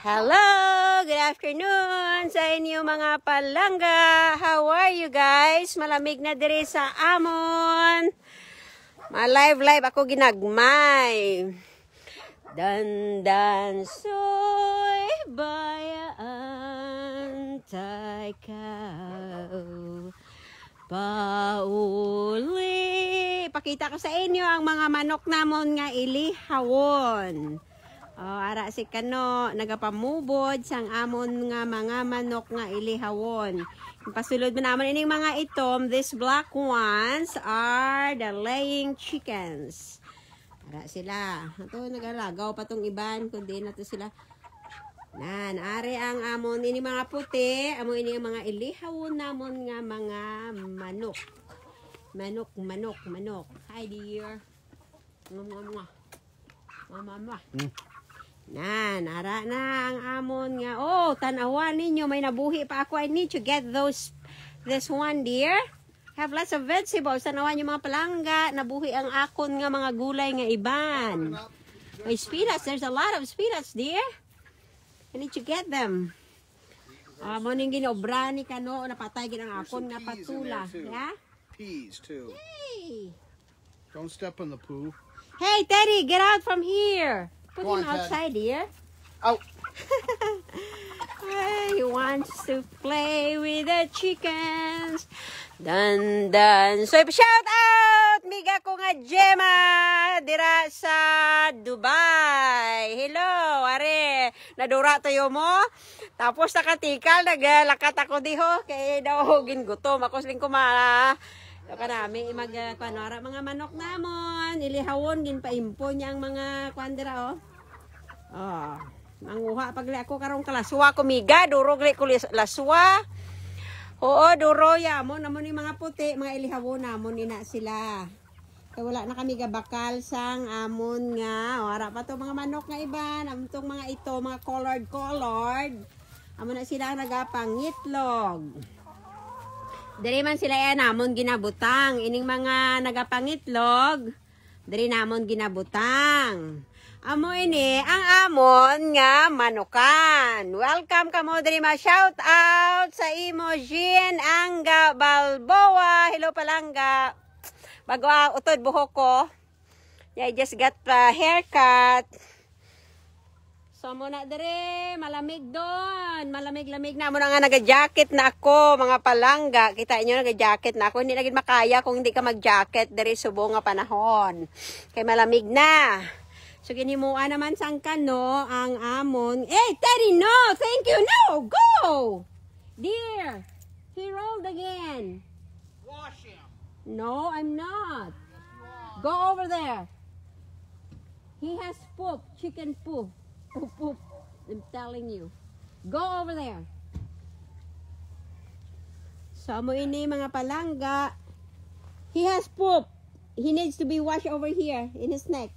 Hello! Good afternoon sa inyo mga palangga. How are you guys? Malamig na diri sa amon. Ma-live ako ginagmay. Dandan soy bayaan tay kao. Pauli. Pakita ko sa inyo ang mga manok namon nga ilihawon. Ara si kano nagapamubod sang amon nga mga manok nga ilihawon. Pasulod mo naman ining mga itom. These black ones are the laying chickens. Ara sila. Ito nagalagaw pa tong iban kundi na to sila. Nan, ari ang amon ini mga puti, amon ini mga ilihawon namon nga mga manok. Manok. Hi dear. Mama. Nan, ara na ang amon nga. Oh, tanawan ninyo. May nabuhi pa ako. I need to get this one, dear. Have lots of vegetables. Tanawan yung mga palangga. Nabuhi ang akon nga mga gulay nga iban. May spinach. There's a lot of spinach, dear. I need to get them. Moning ginobra ni kano. Napatay gin ang akon nga patula. Yeah? Peas, too. Hey! Don't step on the poo. Hey, Teddy, get out from here. Put Go him on, outside, dear. Out. He wants to play with the chickens. Dun. So, shout out! Miga ko nga Gemma dira sa Dubai. Hello, are. Nadura tayo mo. Tapos nakatikal, naglakat ako diho. Kaya daw gingutom. Ako siling kumala. Karami magkanara mga manok namon, ilihawon gin paimpo niya ang mga kwandera manguha pagli ako karong kalaswa kumiga durog li ko laswa. Oo, duro ya mo namon ni mga puti, mga ilihawon namon ina sila. Kay wala na kami gabakal sang amon nga. Ara pa to mga manok nga iban, amtong mga ito, mga colored. Amo na sila nagapangitlog. Dari man sila yan namon ginabutang. Ining mga nagapangitlog, dari namon ginabutang. Amo ini ang amon nga manukan. Welcome kamo dari ma shout out sa imo Jean Anga Balboa. Hello palangga. Bago utod buhok ko. I just got a haircut. So muna dere, malamig doon. Malamig-lamig na. Muna nga naga-jacket na ako, mga palangga. Kita nyo, naga-jacket na ako. Hindi na makaya kung hindi ka mag-jacket dere subo nga panahon. Kay malamig na. So ginimuan naman sang kano ang amon. Hey, Teddy, no! Thank you, no! Go! Dear, he rolled again. Wash him. No, I'm not. Go over there. He has poop, chicken poop. Poop. I'm telling you. Go over there. So, mo ini mga palangga. He has poop. He needs to be washed over here in his neck.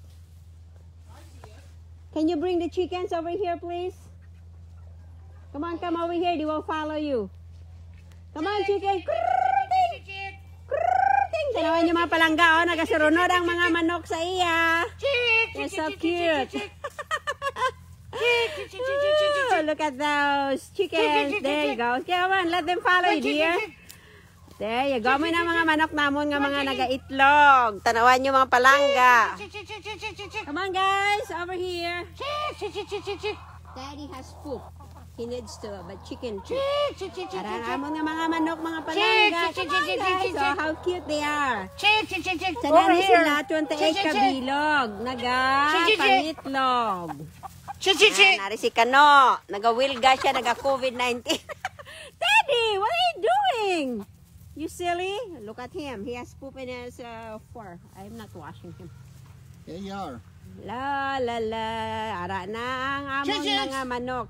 Can you bring the chickens over here, please? Come over here. They will follow you. Come on, chicken. Tanawan niyo mga palangga, nagasurunod ang mga manok sa iya. They're so cute. Oh, look at those chickens. There you go. Come on, let them follow you, dear. There you go. May na mga manok namon nga mga nagaitlog. Tanawan nyo mga palangga. Come on, guys. Over here. Daddy has poop. He needs to, but chicken too. Taranamon nga mga manok, mga palangga. Come on, guys. Oh, how cute they are. Tanan sila 28 kabilog. Nagapangitlog. Nari si Kano. Naga-wilga siya, naga-COVID-19. Daddy, what are you doing? You silly? Look at him. He has poop in his fur. I'm not washing him. Yeah, you are. La. Ara na ang amon mga manok.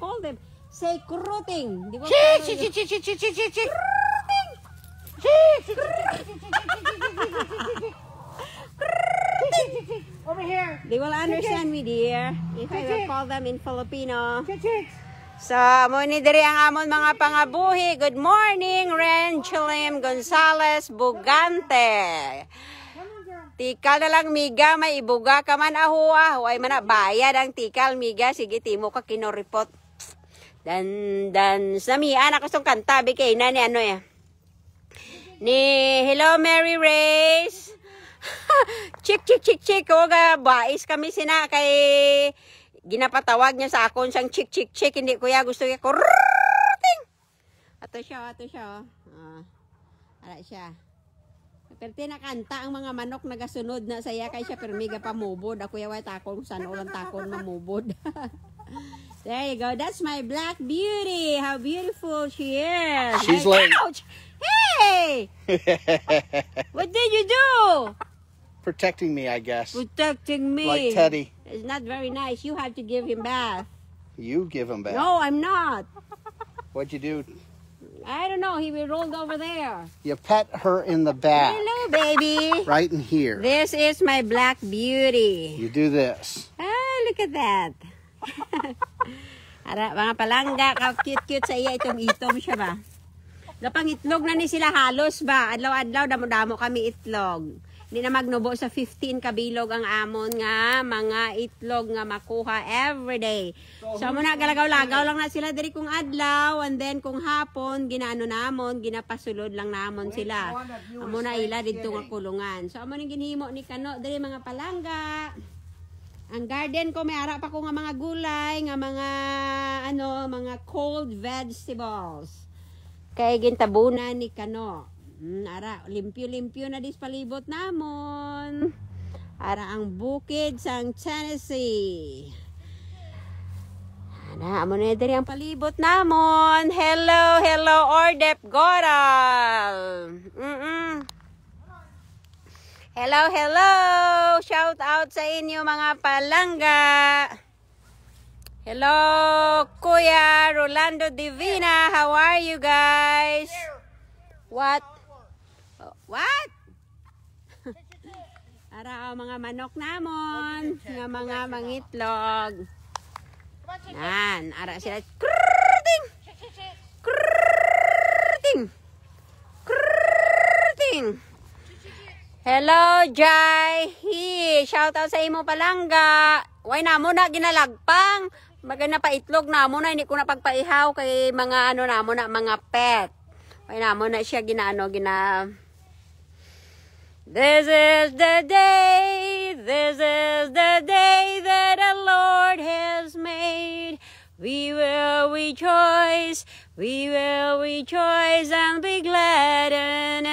Call them. Say kruting. Di ba? Over here. They will understand me, dear, if I will call them in Filipino. So, muni diri ang amon mga pangabuhi. Good morning, Ren Chilim Gonzalez Bugante. Tikal na lang, miga. May ibuga ka man, ahuwa. Huway man na, bayad ang tikal, miga. Sige, timo ka kinoripot. Dan, samian ako itong kanta. Bikay na ni ano eh. Ni, hello, Mary Race. Chik. O, bais kami sina kay... Ginapatawag niya sa akon siyang chik. Hindi kuya, gusto niya kurting. Ato siya. Ara siya. Pero tinakanta ang mga manok nagasunod na saya kay siya pero mega pamubod. Ako yawa takon saan ulang takon mamubod. There you go. That's my black beauty. How beautiful she is. She's like... Ouch! Hey! What did you do? Protecting me, I guess. Protecting me. Like Teddy. It's not very nice. You have to give him bath. You give him back. No, I'm not. What'd you do? I don't know. He will rolled over there. You pet her in the back. Hello, baby. Right in here. This is my black beauty. You do this. Ah, look at that. Ara, mga palangga, cute sa iya itong itom siya ba? Gapang itlog na ni sila halos ba? Adlaw-adlaw, damo-damo kami itlog. Hindi na magnubo sa 15 kabilog ang amon nga mga itlog nga makuha everyday. So muna galagaw-lagaw lang na sila diri kung adlaw and then kung hapon ginaano namon, ginapasulod lang namon sila. Amo na ila didto nga kulungan. So amo ning ginhimo ni kano diri mga palangga. Ang garden ko may ara pa ko nga mga gulay, nga mga mga cold vegetables. Kay gintabunan ni kano. Ara, limpyo-limpyo na dis palibot namon. Ara ang bukid sang Tennessee. Ana, amo na diri ang palibot namon. Hello, Ordep Goral. Hello. Shout out sa inyo mga palangga. Hello, Kuya Rolando Divina. How are you guys? What? Ara mga manok namon, nga mga mangitlog. Nan, ara sila. Krrrting. Hello, Jai. Shout out sa imo palangga. Way na mo na ginalagpang. Magana pa itlog na mo na hindi ko na pagpaihaw kay mga na mo na mga pet. Way na mo na siya gina. This is the day that the Lord has made. We will rejoice and be glad in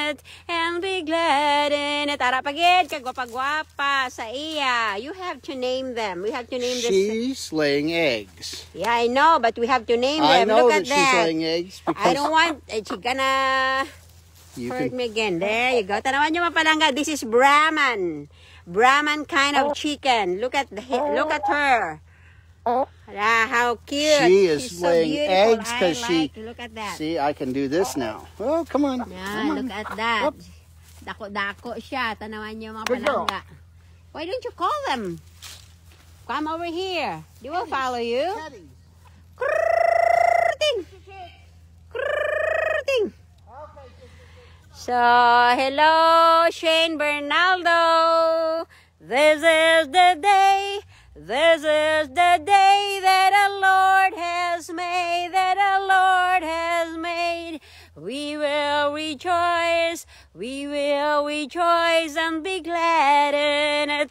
it, Ara pagid, kagwapa-gwapa sa iya. You have to name them. We have to name this. She's laying eggs. Yeah, I know, but we have to name I them. know Look that at she's that. laying eggs I because don't want, she gonna hurt me again. There you go. Tanawan nyo mapalangga. This is Brahman kind of chicken. Look at her. How cute. she is She's so laying beautiful. eggs because Look at that. See, I can do this now. Oh, come on. Yeah, look at that. Dako-dako siya. Tanawan nyo mga Good girl. palangga. Why don't you call them? Come over here. They will follow you. Krrrting. So, hello, Shane Bernaldo. This is the day that the Lord has made, We will rejoice and be glad in it,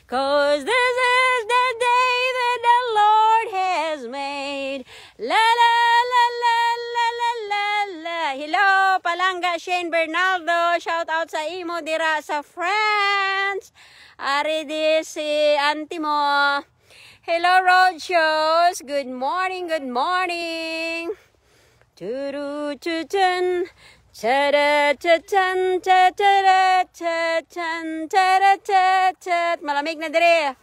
'cause this is the day that the Lord has made. La la la la la la la la. Hello, palangga Shane Bernaldo. Shout out sa imo dira sa France. Ari di si auntie mo. Hello, Roadshows. Good morning. Turu-tu-tun. Ta-da-ta-tan, ta-ta-da-ta-tan, ta-da-ta-tat. Malamig na dire.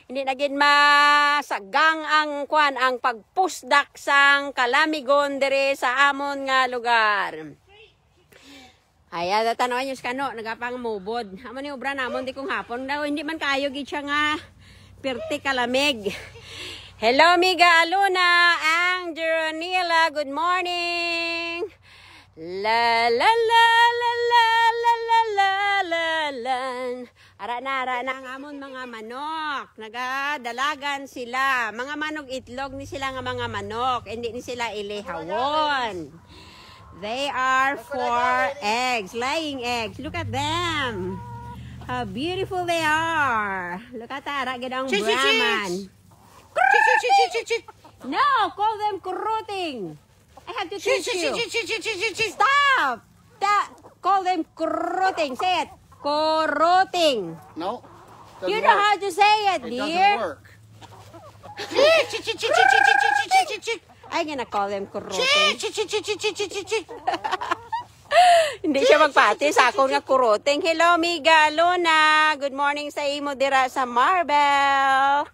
Hindi na gid masagang ang pagpusdak sang kalamigon dire sa amon nga lugar. Ay, tanawan nyo sa kano, nagapang mubod. Amo ni ubra namon di kong hapon daw, hindi man kayo gid siya nga perti kalamig. Hello, Miga Aluna, ang Jeronila, good morning. La la la la la la la la Ara na ang amon mga manok. Nagadalagan sila. Mga manok itlog ni sila nga mga manok. Hindi ni sila ilihawon. They are for eggs, laying eggs. Look at them. How beautiful they are. Look at that. Gadang Brahman. No, call them kuruting. I have to teach you. Stop. Call them kuruting. Say it. Kuruting. No. You know how to say it, It dear. doesn't work. I'm gonna call them kuruting. Hindi siya magpati sa ako nga kuruting. Hello, Miga Luna. Good morning sa imo dira sa Marbel.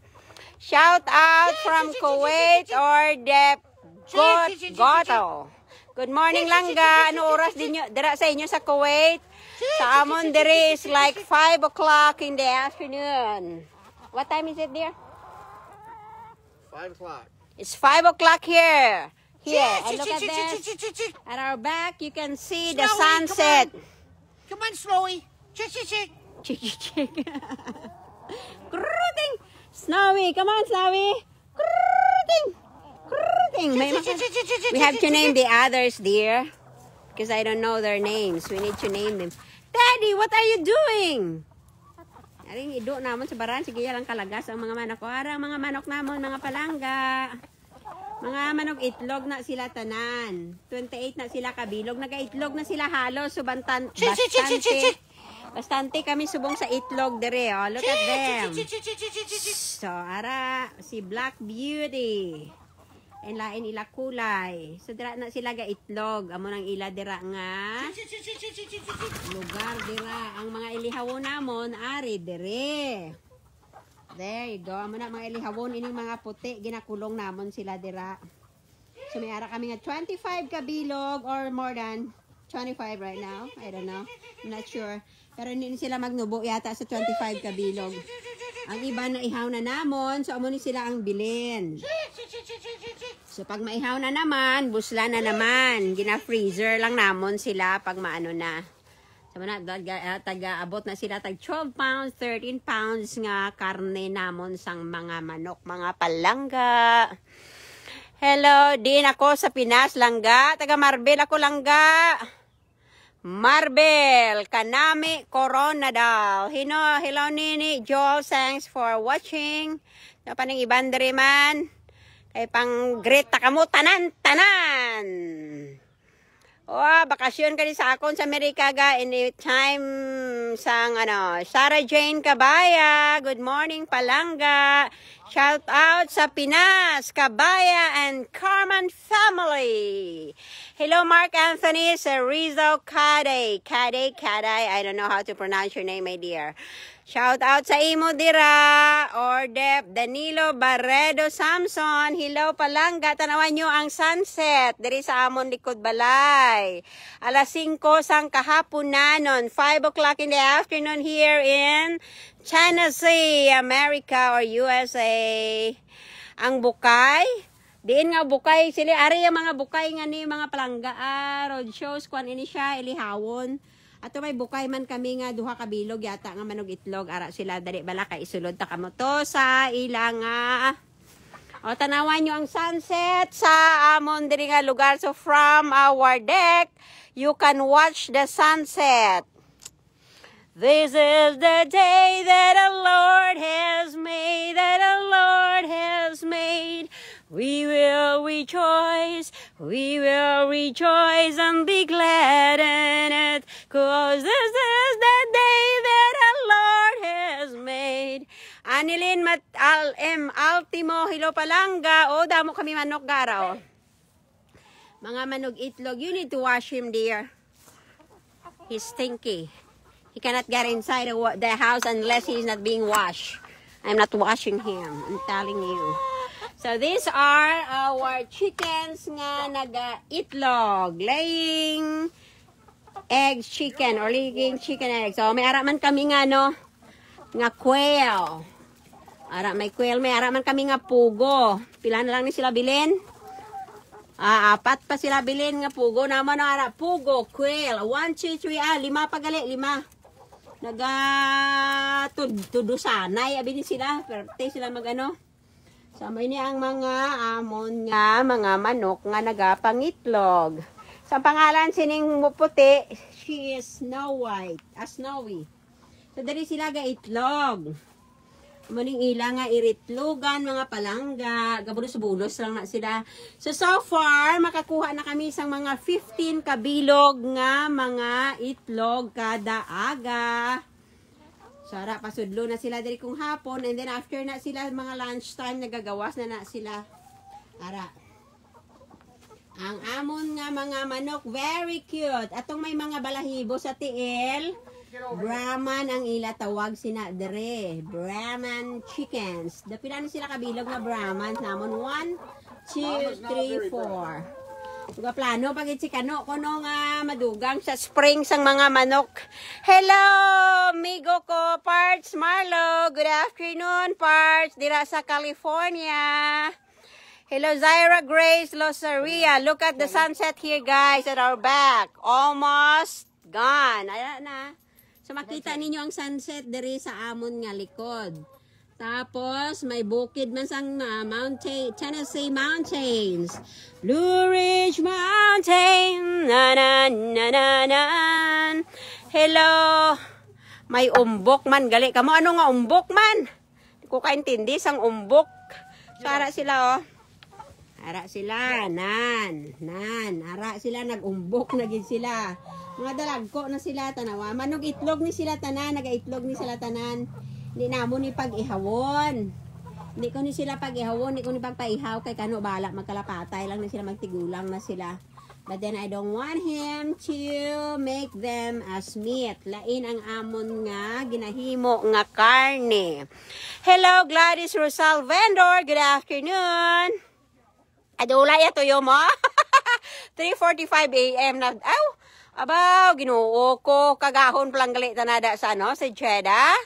Shout out from Kuwait or Goto. Good morning, Langga. Ano oras din nyo, dira sa inyo sa Kuwait? Sa amon diri is like 5 o'clock in the afternoon. What time is it, dear? 5 o'clock. It's 5 o'clock here. And look at this. At our back, you can see the sunset. Come on, Snowy. Kruting! Snowy, come on, Snowy. Kruting! We have to name the others, dear. Because I don't know their names. We need to name them. Daddy, what are you doing? Aring ido namon sa baran. Sige lang kalagas ang mga manok. Arang mga manok namon, mga palangga. Mga manok itlog na sila tanan. 28 na sila kabilog. Nagaitlog na sila halos. So bastante kami subong sa itlog dire. Oh. Look at them. So, ara, si Black Beauty. And lain ila kulay. So, dira na sila ga itlog. Amo nang ila dira nga. Lugar dira. Ang mga ilihawon namon, ari dire. There you go. Amo na mga ilihawon. Ining mga puti. Ginakulong namon sila dira. So, may ara kami nga 25 kabilog or more than 25 right now. I don't know. I'm not sure. Pero hindi sila magnubo yata sa 25 kabilog. Ang iba na ihaw na namon. So, amo ni sila ang bilin. So, pag maihaw na naman, busla na naman. Gina-freezer lang namon sila pag maano na. So, taga-abot na sila tag 12 pounds, 13 pounds nga karne namon sang mga manok, mga palangga. Hello, din ako sa Pinas, langga. Taga Marbel ako, langga. Marbel, Kanami, Coronadal. Hello, Nini, Joel, thanks for watching. Paning ibandre man. Kay pang great takamo tanan. Oh, bakasyon ka din sa akon sa Amerika ga anytime sang Sarah Jane Cabaya. Good morning, Palangga. Shout out sa Pinas, Cabaya and Carmen family. Hello, Mark Anthony sa Rizzo Caday. I don't know how to pronounce your name, my dear. Shout out sa imo dira or Danilo Barredo Samson. Hello, Palangga. Tanawan nyo ang sunset diri sa amon likod balay. Alas 5 sang kahaponanon, 5 o'clock in the afternoon here in Tennessee, America or USA. Ang bukay, diin nga bukay sila ari ang mga bukay nga ni mga palangga road shows kwan ini siya ilihawon. Ato may bukay man kami nga duha ka bilog yata nga manog itlog ara sila dali bala kay isulod ta kamo to sa ilang o tanawan nyo ang sunset sa amon diri nga lugar. So from our deck you can watch the sunset. This is the day that the Lord has made, We will rejoice and be glad in it, 'cause this is the day that the Lord has made. Anilin Altimo, hello, Palangga. O, damo kami manok gara, o. Mga manok itlog, you need to wash him, dear. He's stinky. He cannot get inside the house unless he's not being washed. I'm not washing him, I'm telling you. So these are our chickens nga naga-itlog, laying eggs chicken or laying chicken eggs. So may araman kami nga nga quail. May quail, may araman kami nga pugo. Pila na lang ni sila bilin? 4 pa sila bilin nga pugo naman pugo, quail. 1, 2, 3, 5 pagali, 5. tudusanay abi ni sila perte sila magano. So may ni ang mga amon nga mga manok nga nagapangitlog. Sa pangalan sining puti, she is Snow White, Snowy. So dali sila ga itlog. Maning ila nga iritlogan mga palangga, gabulos-bulos lang na sila. So far makakuha na kami sang mga 15 kabilog nga mga itlog kada aga. Sara pasudlo na sila diri kung hapon, and then after na sila mga lunchtime nagagawas na sila. Ara. Ang amon nga mga manok very cute. Atong may mga balahibo sa tiil. Brahman ang ila tawag sina dere. Brahman chickens. Dapila na sila kabilog na Brahman namon 1, 2, 3, 4. Tuga plano pagit si kano kuno nga madugang sa spring sang mga manok. Hello, amigo ko Parts Marlo. Good afternoon, Parts dira sa California. Hello, Zaira Grace Losaria. Look at the sunset here, guys, at our back. Almost gone. Ayan na. So makita ninyo ang sunset diri sa amon nga likod. Tapos may bukid man sang mountain, Tennessee Mountains. Blue Ridge Mountain. Na na na na na. Hello. May umbok man gali kamo. Ano nga umbok man? Di ko kaintindi sang umbok. Para sila oh. Ara sila ara sila nagumbok na gid sila. Mga dalagko na sila tanawa. Manog itlog ni sila tanan, nagaitlog ni sila tanan. Di namo ni pag-ihawon. Di ko ni sila pag-ihawon, di ko ni pagpaihaw kay kano bala magkalapatay lang na sila magtigulang na sila. But then I don't want him to make them as meat. Lain ang amon nga ginahimo nga karne. Hello Gladys Rosal Vendor, good afternoon. Adulay ato yo mo. 3:45 AM na. Aw, abaw Ginoo ko kagahon palang gali tanada sa ano sa Jeddah.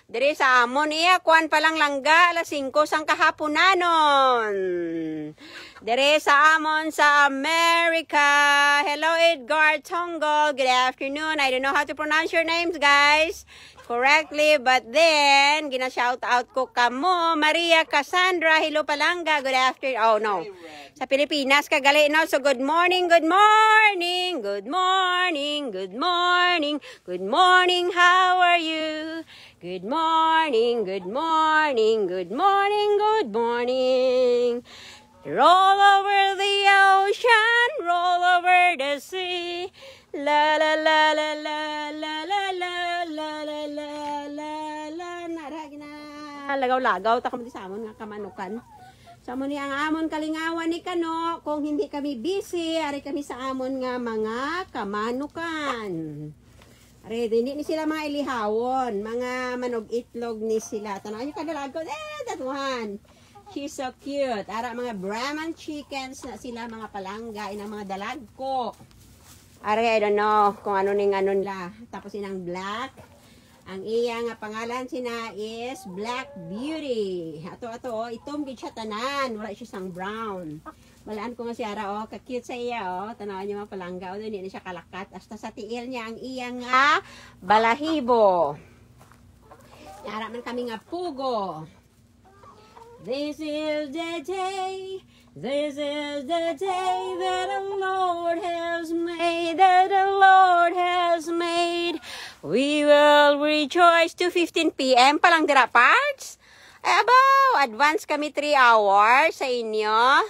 Diri sa amon iya kuan palang langga alas 5 sang kahaponanon. Diri sa amon sa America. Hello Edgar Tonggol. Good afternoon. I don't know how to pronounce your names, guys, correctly, but then gina-shout out ko kamo. Maria Cassandra, hello Palanga. Good afternoon. Oh no. Sa Pilipinas ka gali no. So good morning, good morning. Good morning, good morning. Good morning. How are you? Good morning, good morning. Good morning, good morning. Roll over the ocean, roll over the sea. La la la la la la la la la la la la la narag na lagaw-lagaw ta kamo sa amon nga kamanukan. Sa amon ni ang amon kalingawan ni kano kung hindi kami busy, ari kami sa amon nga mga kamanukan. Ari hindi ni sila mga ilihawon, mga manog itlog ni sila. Tanaw niyo kadalag ko, that one. She's so cute. Ara mga Brahman chickens na sila mga palangga inang mga dalag ko. Ari, I don't know kung ano ning ano nila. Tapos inang black. Ang iya nga pangalan sina is Black Beauty. Ato oh, itom gid siya tanan. Wala siya sang brown. Balaan ko nga si Ara oh, ka-cute sa iya oh. Tanawan niyo mga palangga oh, hindi na siya kalakat. Hasta sa tiil niya ang iya nga balahibo. Ara man kami nga pugo. This is the day that the Lord has made, that the Lord has made. We will rejoice. 2:15 PM pa lang dira Parts. Ay, abaw, advance kami 3 hours sa inyo.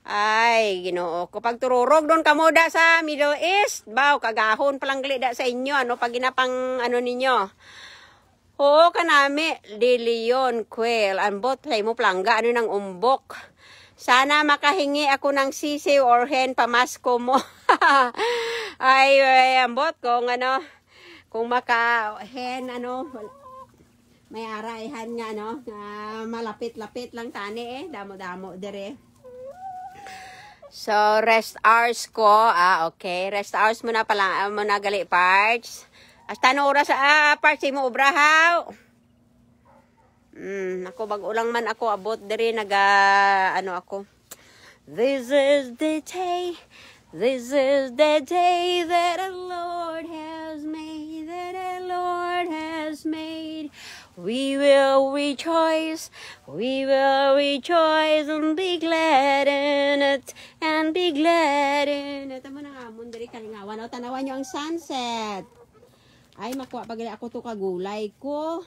Ay, Ginoo ko pagtururog doon kamoda sa Middle East. Baw, kagahon pa lang gali da sa inyo. Ano, pag ginapang ano ninyo. Oo, kanami, De Leon, Quail, ambot, say mo plangga, ano ng umbok. Sana makahingi ako ng sisiw or hen pamasko mo. ay, ambot kung ano, kung maka-hen, ano, may arayhan nga, no, malapit-lapit lang tani eh, damo-damo dire. So, rest hours ko, okay, rest hours muna pala, muna gali Parts. Hasta no oras Parts mo ubrahaw. Ako bag-ulang man ako abot diri ano ako. This is the day that the Lord has made, that the Lord We will rejoice and be glad in it, and be glad in it. Tama na nga, mundari kalingawan. O, tanawan nyo ang sunset. Ay, makuha pag ako to kagulay ko.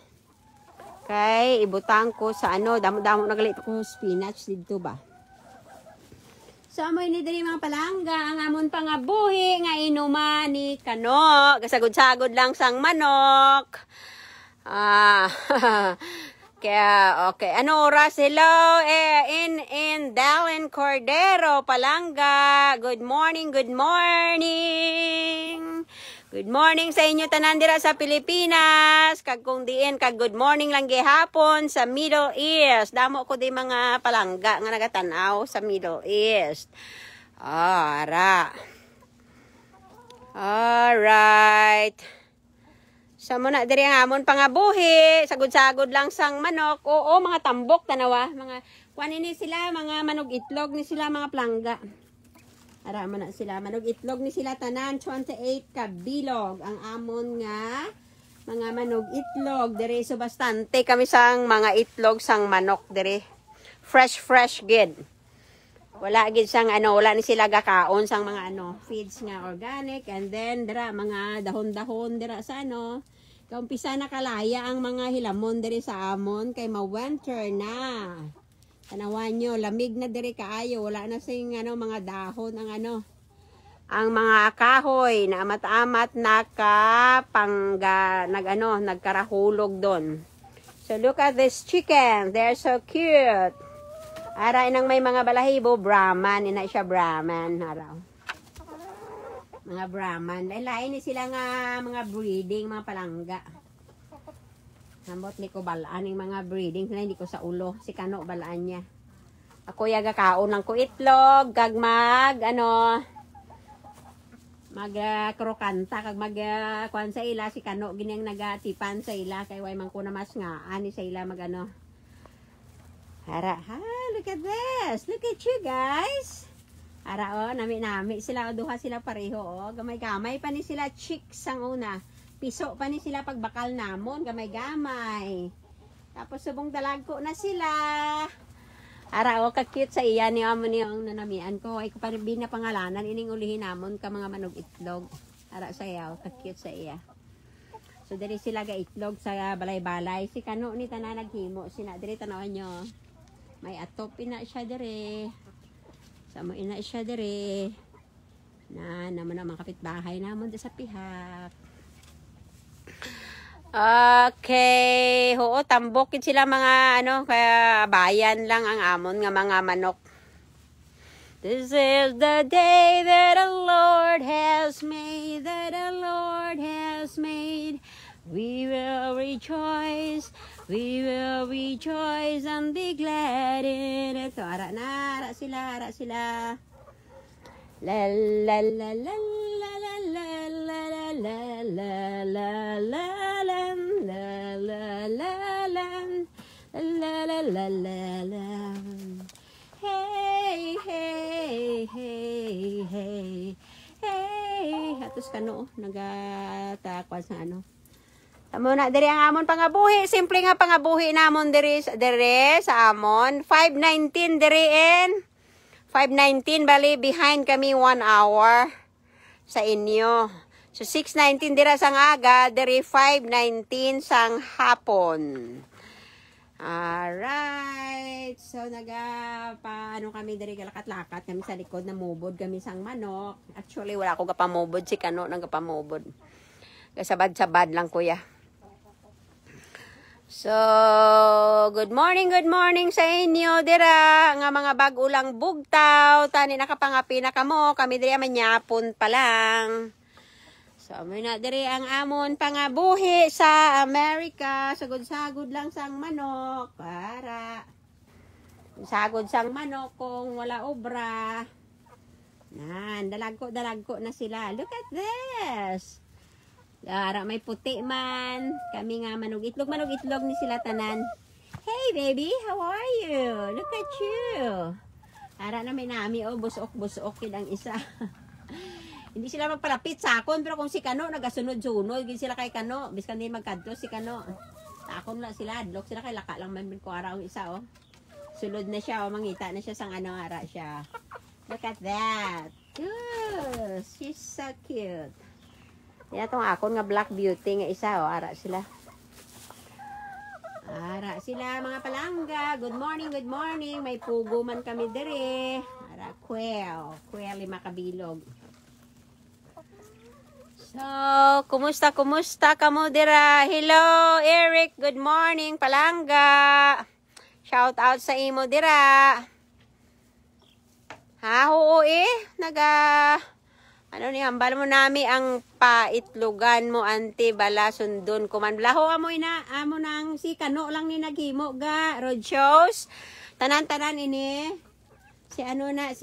Kay, ibutang ko sa ano, damo-damo nagalit ko spinach dito ba. So, amoy ni diri mga palangga, ang amon pa nga buhi, nga inuman ni kano. Kasagod-sagod lang sang manok. Kaya, okay. Ano oras? Hello, in Dallin Cordero, palangga. Good morning, good morning. Good morning sa inyo tanan dira sa Pilipinas. Kag kung diin kag good morning lang gihapon sa Middle East. Damo ko di mga palangga nga nagatanaw sa Middle East. Ara. Alright. Sa muna diri ang amon pangabuhi, sagod-sagod lang sang manok. Oo, mga tambok tanawa, mga kuan ini sila, mga manog itlog ni sila mga palangga. Arama na sila. Manog itlog ni sila tanan. 28 kabilog. Ang amon nga mga manog itlog. Dere so bastante kami sang mga itlog sang manok. Dere. Fresh gid. Wala gid sang ano. Wala ni sila gakaon sang mga ano. Feeds nga organic. And then dera mga dahon-dahon. Dera sa ano. Kaumpisa na kalaya ang mga hilamon dere sa amon. Kay ma-winter na. Tanawan nyo, lamig na dire kaayo, wala na sing ano, mga dahon, ang mga kahoy na amat-amat nagkarahulog doon. So look at this chicken, they're so cute. Ara inang may mga balahibo, Brahman, ina siya Brahman, araw. Mga Brahman, lain ni sila nga mga breeding, mga palangga. Nambot ni ko balaan yung mga breeding sila, hindi ko sa ulo. Si Kano balaan niya. Ako yaga kaon lang ko itlog, kag krokanta, kag kuan sa ila, si Kano ginyang nagatipan sa ila, kay way man ko na mas nga, ani sa ila Hara, look at this. Look at you guys. Hara, nami sila, duha sila pareho, gamay-gamay pa ni sila, chicks ang una. Piso pa ni sila pagbakal namon, gamay-gamay. Tapos subong dalagko na sila. Ara, ka-cute sa iya ni amo ni ang nanamian ko. Ay ko pa rin binapangalanan, ining ulihin namon ka mga manog itlog. Ara sa iya, ka-cute sa iya. So, diri sila ga itlog sa balay-balay. Si Kano ni tanan naghimo. Sina, diri tanawan nyo. May atop ina siya diri. Samo ina siya diri. Naman ang mga kapitbahay namon sa pihak. Okay, oo, tambok sila mga kaya bayan lang ang amon nga mga manok. This is the day that the Lord has made, We will rejoice and be glad in it. So, ara sila. La la la la la la la la la la la la la. Hey. Hatos Kano nagatakwan sa ano. Amo na diri ang amon pangabuhi, simple nga pangabuhi namon diri sa amon. 5:19 diri in 5:19 bali behind kami 1 hour sa inyo. So 6:19 dira sang aga, diri 5:19 sang hapon. Alright. So paano kami diri galakat-lakat kami sa likod na mubod kami sang manok. Actually wala ko gapamubod, si Kano nang gapamubod. Gasabad-sabad lang kuya. So, good morning sa inyo dira nga mga bag-ulang bugtaw, tani nakapangapi na kamo, kami diri manyapon pa lang. So, may na diri ang amon pangabuhi sa Amerika, sagod-sagod lang sang manok, para sagod sang manok kung wala obra. Dalagko na sila. Look at this. Ara may puti man. Kami nga manog itlog ni sila tanan. Hey baby, how are you? Look at you. Ara na may nami busok kid ang isa. Hindi sila magpalapit sa akon, pero kung si Kano nagasunod-sunod, gid sila kay Kano, biskan din magkadto si Kano. Takon lang sila, adlok sila kay laka lang man ko araw isa oh. Sulod na siya oh, mangita na siya sang ano ara siya. Look at that. Good. She's so cute. Yan tong akon nga Black Beauty nga isa oh, ara sila. Ara sila mga palangga. Good morning, good morning. May pugo man kami dire. Ara quail, quail 5 kabilog. So, kumusta kamo dira? Hello, Eric. Good morning, palangga. Shout out sa imo dira. Ha, oo ano ni hambal mo nami ang paitlugan mo ante bala sundon ko man. Blaho amo nang si Kano lang ni naghimo ga road shows. Tanan-tanan ini. Si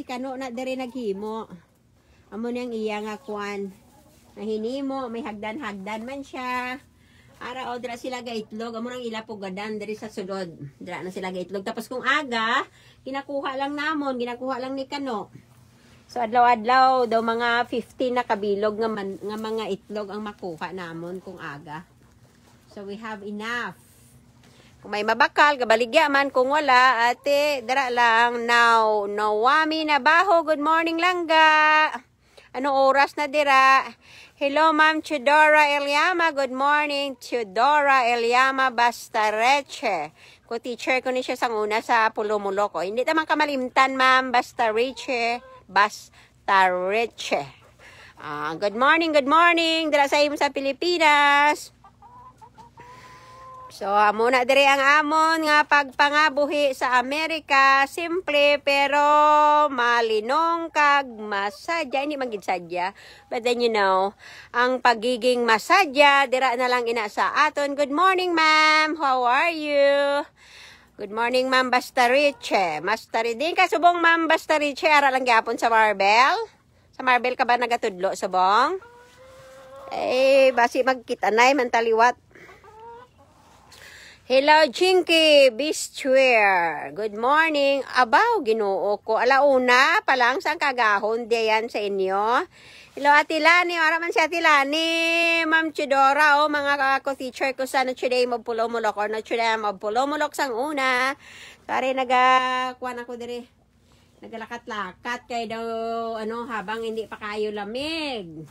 Kano na diri naghimo. Amo nang iya nga kwan. Nahinimo, may hagdan-hagdan man siya. Ara o dira sila gaitlog, amo nang ila pugadan diri sa sulod. Dira na sila gaitlog. Tapos kung aga, ginakuha lang ni Kano. So adlaw-adlaw daw mga 15 na kabilog nga mga itlog ang makuha namon kung aga. So we have enough. Kung may mabakal, gabaligya man. Kung wala, ate, dira lang. Now, nawami na baho. Good morning, langga. Ano oras na dira? Hello, Ma'am Chudora Eliama. Good morning, Chudora Eliama Bastareche. Ko teacher ko ni siya sang una sa Pulumulo ko. Hindi tamang kamalimtan, Ma'am Bastareche. Good morning, good morning. Dira sa imo sa Pilipinas. So, amo na diri ang amon nga pagpangabuhi sa Amerika. Simple pero malinong kag masadya. Hindi maging sadya. But then you know, ang pagiging masadya, dira na lang ina sa aton. Good morning, ma'am. How are you? Good morning, ma'am Bastariche. Mastari din ka subong, ma'am Bastariche. Ara lang gyapon sa Marbel. Sa Marbel ka ba nagatudlo subong? Eh, basi magkitanay man taliwat. Hello, Jinky Bistwear. Good morning. Abaw, Ginoo ko. Alauna pa lang sang kagahon diyan sa inyo. Hello, Ate Lani. Araman si Ate Lani. Ma'am Chidora, mga ko-teacher ko sa Notre Dame of Pulomulok or Notre Dame of Pulomulok sang una. Sorry, nagakuan ako diri. Nagalakat-lakat kay daw, habang hindi pa kayo lamig.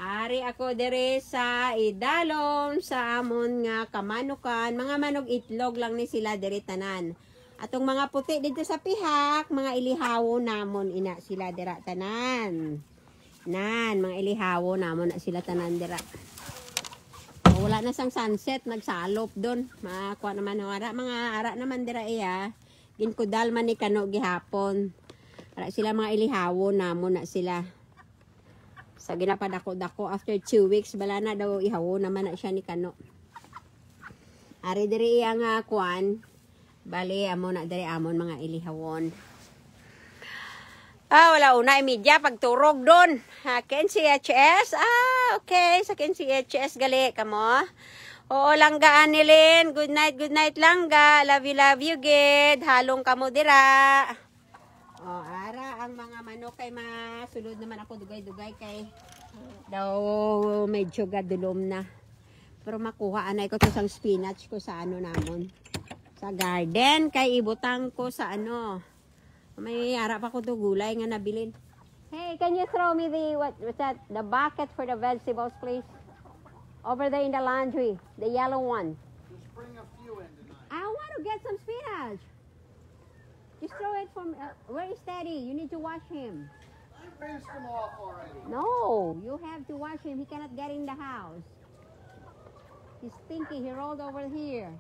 Ari ako dire sa idalom sa amon nga kamanukan. Mga manog itlog lang ni sila dire tanan. Atong mga puti dito sa pihak, mga ilihawo namon ina sila dira tanan. Mga ilihawo namon na sila tanan dira. Wala na sang sunset, nagsalop doon. Makuha naman mga ara naman dira iya. Ginkudal man ni Kano gihapon. Ara sila mga ilihawo namon na sila. Sa ginapadako-dako after 2 weeks bala na daw ihawo naman na siya ni Kano. Ari diri iya nga kuan. Bali amo na diri amon mga ilihawon. Wala una media pagturog doon. KNCHS. Okay, sa KNCHS gali kamo. Oo, langgaan nilin. Good night langga. Love you gid. Halong kamo dira. Ara ang mga manok kay masulod naman ako dugay-dugay kay daw medyo gadulom na. Pero makuha anay ko to sang spinach ko sa namon. Sa garden kay ibutang ko sa may harap ako to gulay nga nabilin. Hey, can you throw me the bucket for the vegetables, please? Over there in the laundry, the yellow one. Just bring a few in tonight. I want to get some spinach. Just throw it from... where is Daddy? You need to wash him. I rinsed them off already. No, you have to wash him. He cannot get in the house. He's stinky. He rolled over here.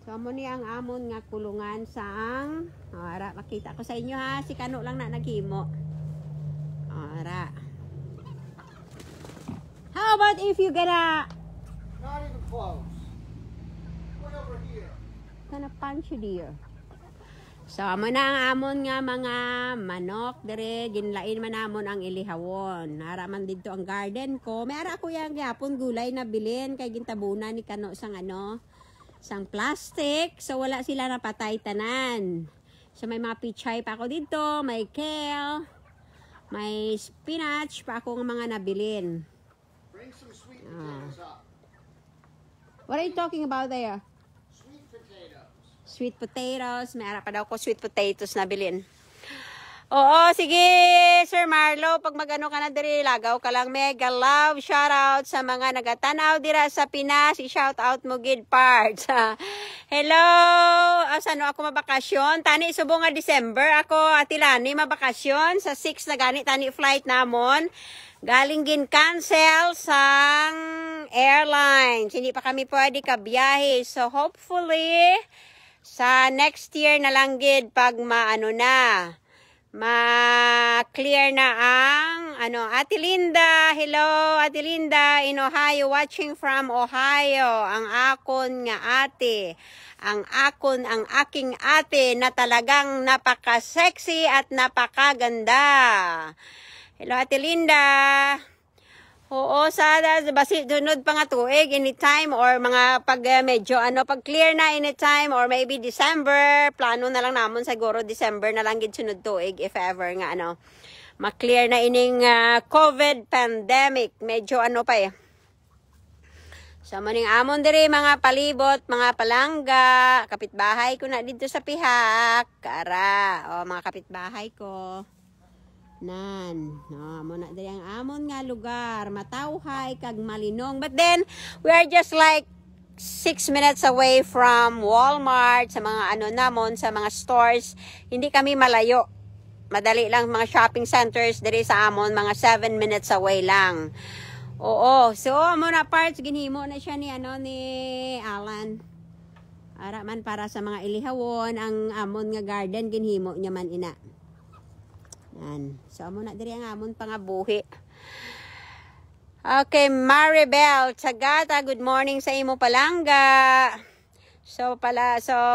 So, amo ni ang amon nga kulungan sang... Ara, makita ko sa inyo ha. Si Kano lang na naghimo. Ara. How about if you get a... Not even close. Way over here. Gonna punch you dear. So, amo na ang amon nga mga manok dire ginlain man namon ang ilihawon. Ara man dito ang garden ko. May ara ko yang gyapon gulay na bilin kay gintabunan ni Kano sang sang plastic. So, wala sila napatay tanan. So, may mga pichay pa ako dito, may kale, may spinach pa ako ng mga nabilin. Bring some sweet potatoes up. What are you talking about there? Sweet potatoes. Sweet potatoes. May ara pa daw ko sweet potatoes na bilin. Oo, sige, Sir Marlo, pag magano ka na diri, lagaw ka lang, mega love, shout out sa mga nagatanaw dira sa Pinas, i-shout out mo gid parts. Hello, saan ako mabakasyon? Tani subo nga December, ako atilani mabakasyon, sa 6 na gani, tani flight namon, galing gin cancel sang airlines, hindi pa kami pwede kabiyahe, so hopefully, sa next year na lang gid pag maano na, ma-clear na ang Ate Linda. Hello, Ate Linda in Ohio, watching from Ohio. Ang akon nga ate. Ang aking ate na talagang napaka-sexy at napakaganda. Hello, Ate Linda. Oo, sada basi dunod pa nga tuig anytime or mga pag medyo pag clear na anytime or maybe December, plano na lang namon siguro December na lang gid sunod tuig if ever nga ma-clear na ining COVID pandemic. Medyo pa sa maning amon diri mga palibot, mga palangga, kapitbahay ko na dito sa Pihak. Kara, mga kapitbahay ko. Nan, mo na diri ang amon nga lugar, matawhay kag malinong. But then we are just like 6 minutes away from Walmart, sa mga namon, sa mga stores. Hindi kami malayo. Madali lang mga shopping centers diri sa amon, mga 7 minutes away lang. Oo, so mo na parts ginhimo na siya ni ni Alan. Ara man para sa mga ilihawon, ang amon nga garden ginhimo niya man ina. So, amo na diri ang amon pangabuhi. Okay, Maribel, Sagata, good morning sa imo palangga. So,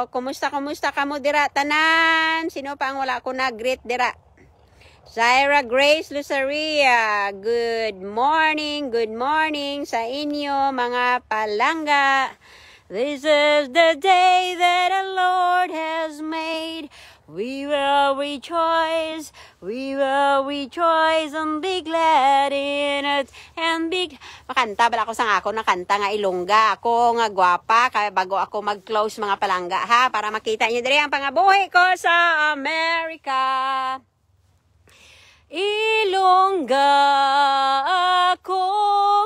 kumusta ka mo dira tanan? Sino pa ang wala ko na greet dira? Zaira Grace Luceria, good morning sa inyo mga palangga. This is the day that the Lord has made. We will rejoice and be glad in it, and be... Makanta, bala ko sang ako nakanta nga Ilongga. Ako nga gwapa, kaya bago ako mag-close mga palangga, ha? Para makita nyo diri ang pangabuhi ko sa Amerika. Ilongga ako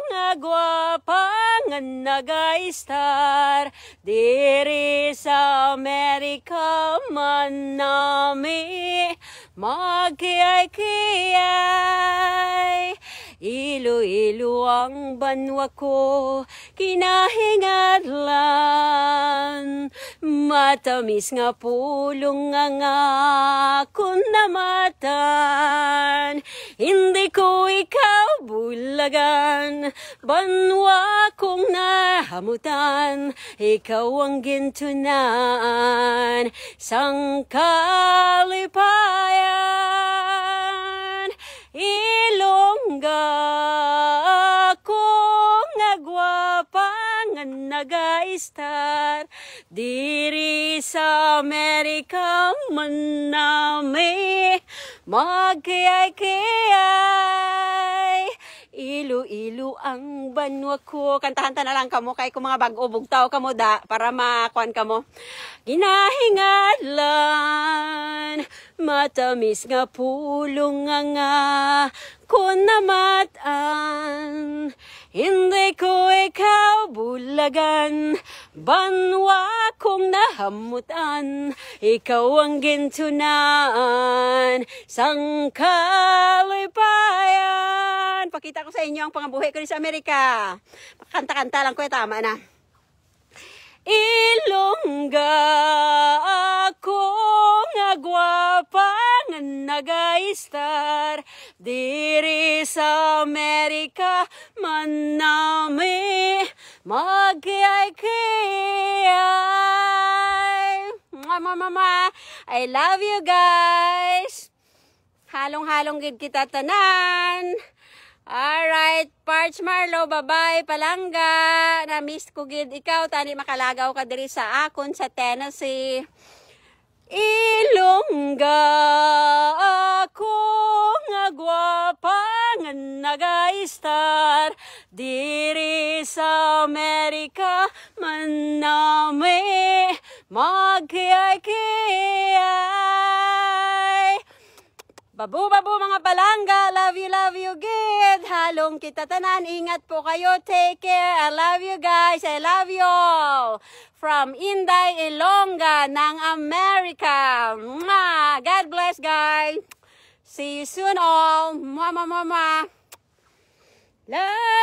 nga gwapa nga nagaistar diri sa Amerika man nami magkiyay-kiyay. Iloilo ang banwa ko, kinahingadlan. Matamis nga pulong nga kung namatan. Hindi ko ikaw bulagan, banwa kong nahamutan. Ikaw ang gintunan, sang kalipayan. Ilongga ako nga gwapa nga nagaistar diri sa Amerika man nami magkiyay-kiyay. Ilu-ilu ang banwa ko. Kantahan na lang kamo kay kung mga bag-o bugtaw kamo da para makuan kamo. Ginahingadlan, matamis nga pulong nga kung namatan. Hindi ko ikaw bulagan, banwa kong nahamutan. Ikaw ang gintunan, sang kalipayan. Pakita ko sa inyo ang pangabuhi ko sa Amerika. Kanta-kanta lang ko, tama na. Ilongga ako nga gwapa nga nagaistar diri sa Amerika man nami magkiyay-kiyay. Mama, I love you guys. Halong-halong gid kita tanan. Alright, Parch Marlo, bye-bye, palangga. Na-miss ko gid ikaw, tani makalagaw ka diri sa akon sa Tennessee. Ilongga ako nga gwapa nga nagaistar diri sa Amerika manami magkiyay-kiyay. Babu mga palangga, love you gid. Halong kita tanan, ingat po kayo, take care. I love you guys, I love you all. From Inday, Ilongga ng America. Mwah! God bless guys. See you soon all. Mama. Love.